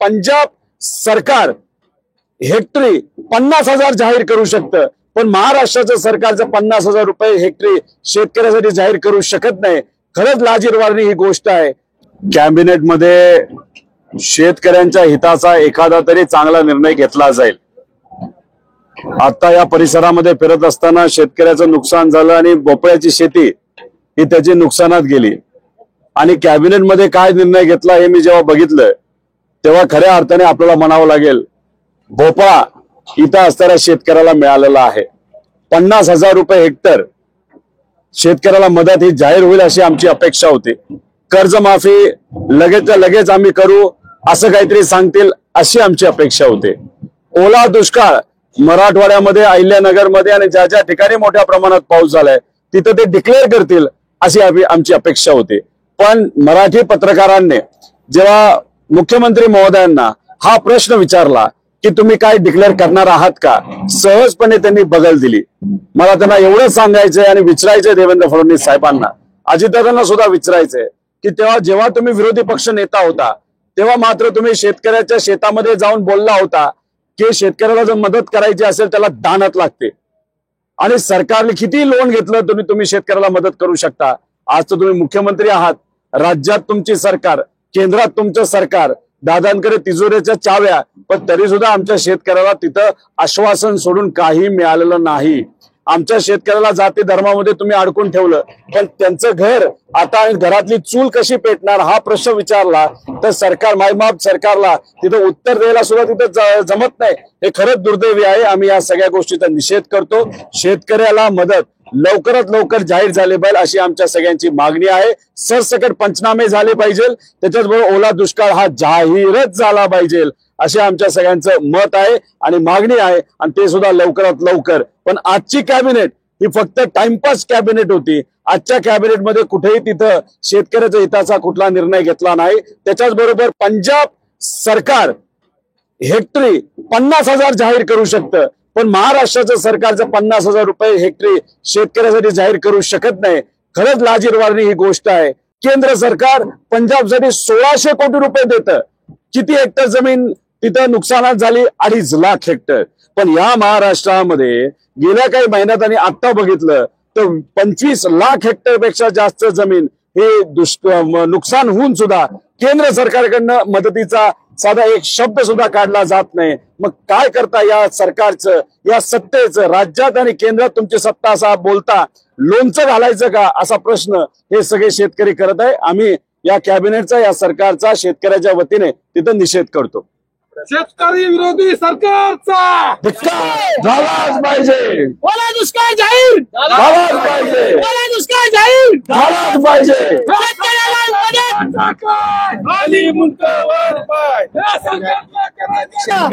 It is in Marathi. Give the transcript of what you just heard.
पंजाब सरकार हेक्टरी 50,000 जाहीर करू शकतं, पण महाराष्ट्राचं सरकारचं 50,000 रुपये हेक्टरी शेतकऱ्यासाठी जाहीर करू शकत नाही. खरंच लाजिरवाणी ही गोष्ट आहे. कॅबिनेटमध्ये शेतकऱ्यांच्या हिताचा एखादा तरी चांगला निर्णय घेतला जाईल. आता या परिसरामध्ये फिरत असताना शेतकऱ्याचं नुकसान झालं आणि भोपळ्याची शेती ही त्याची नुकसानात गेली. आणि कॅबिनेटमध्ये काय निर्णय घेतला हे मी जेव्हा बघितलं तेव्हा खऱ्या अर्थाने आपल्याला म्हणावं लागेल, भोपळा इथं असणाऱ्या शेतकऱ्याला मिळालेला आहे. 50,000 रुपये हेक्टर शेतकऱ्याला मदत ही जाहीर होईल अशी आमची अपेक्षा होती. कर्जमाफी लगेचच्या लगेच आम्ही करू असं काहीतरी सांगतील अशी आमची अपेक्षा होती. ओला दुष्काळ मराठवाड्यामध्ये, अहिल्यानगरमध्ये आणि ज्या ज्या ठिकाणी मोठ्या प्रमाणात पाऊस झालाय तिथं ते डिक्लेअर करतील अशी आमची अपेक्षा होती. पण मराठी पत्रकारांनी जेव्हा मुख्यमंत्री महोदयांना हा प्रश्न विचारला की तुम्ही काय डिक्लेअर करणार आहात का, सहजपणे त्यांनी बगल दिली. मला त्यांना एवढं सांगायचंय आणि विचारायचंय देवेंद्र फडणवीस साहेबांना, अजितदादांना सुद्धा विचारायचंय की जेव्हा तुम्ही विरोधी पक्ष नेता होता तेव्हा मात्र तुम्ही शेतकऱ्याच्या शेतामध्ये जाऊन बोलला होता की शेतकऱ्याला जर मदत करायची असेल त्याला दानत लागते आणि सरकारने किती लोन घेतलं तुम्ही शेतकऱ्याला मदत करू शकता. आज तर तुम्ही मुख्यमंत्री आहात, राज्यात तुमची सरकार, केंद्रात तुमचं सरकार, दादांकडे तिजोरीच्या चाव्या, पण तरी सुद्धा आमच्या शेतकऱ्याला तिथं आश्वासन सोडून काही मिळालेलं नाही. आमच्या शेतकऱ्याला जाती धर्मामध्ये तुम्ही अडकून ठेवलं, पण त्यांचं घर आता घरातली चूल कशी पेटणार हा प्रश्न विचारला तर सरकार मायबाप सरकारला तिथं उत्तर द्यायला सुद्धा तिथं जमत नाही. हे खरंच दुर्दैवी आहे. आम्ही या सगळ्या गोष्टीचा निषेध करतो. शेतकऱ्याला मदत लवकरात लवकर जाहीर झाले पाहिजे अशी आमच्या सगळ्यांची मागणी आहे. सरसकट पंचनामे झाले पाहिजे, त्याच्याचबरोबर ओला दुष्काळ हा जाहीरच झाला पाहिजे असे आमच्या सगळ्यांचं मत आहे आणि मागणी आहे, आणि ते सुद्धा लवकरात लवकर. पण आजची कॅबिनेट ही फक्त टाइमपास कॅबिनेट होती. आजच्या कॅबिनेटमध्ये कुठेही तिथं शेतकऱ्याच्या हिताचा कुठला निर्णय घेतला नाही. त्याच्याच बरोबर पंजाब सरकार हेक्टरी 50,000 जाहीर करू शकतं, पण महाराष्ट्राचं सरकारचं 50,000 रुपये हेक्टरी शेतकऱ्यासाठी जाहीर करू शकत नाही. खरंच लाजिरवाणी ही गोष्ट आहे. केंद्र सरकार पंजाबसाठी 1,600 कोटी रुपये देतं. किती हेक्टर जमीन तिथं नुकसानात झाली? 2.5 लाख हेक्टर. पण या महाराष्ट्रामध्ये गेल्या काही महिन्यात आणि आता बघितलं तर 25 लाख हेक्टर पेक्षा जास्त जमीन हे नुकसान होऊन सुद्धा केंद्र सरकारकडनं मदतीचा साधा एक शब्द सुद्धा काढला जात नाही. मग काय करता या सरकारचं, या सत्तेचं? राज्यात आणि केंद्रात तुमची सत्ता असा बोलता लोणचं घालायचं का असा प्रश्न हे सगळे शेतकरी करत आहे. आम्ही या कॅबिनेटचा, या सरकारचा शेतकऱ्याच्या वतीने तिथं निषेध करतो. शेतकरी विरोधी सरकारचा धिक्कार झालाच पाहिजे. ओला दुष्काळ जाहीर झालाच पाहिजे. ओला दुष्काळ जाहीर झालाच पाहिजे. शेतकऱ्याला मदत खाली मुंडकावर पाय या सरकारला करायचं.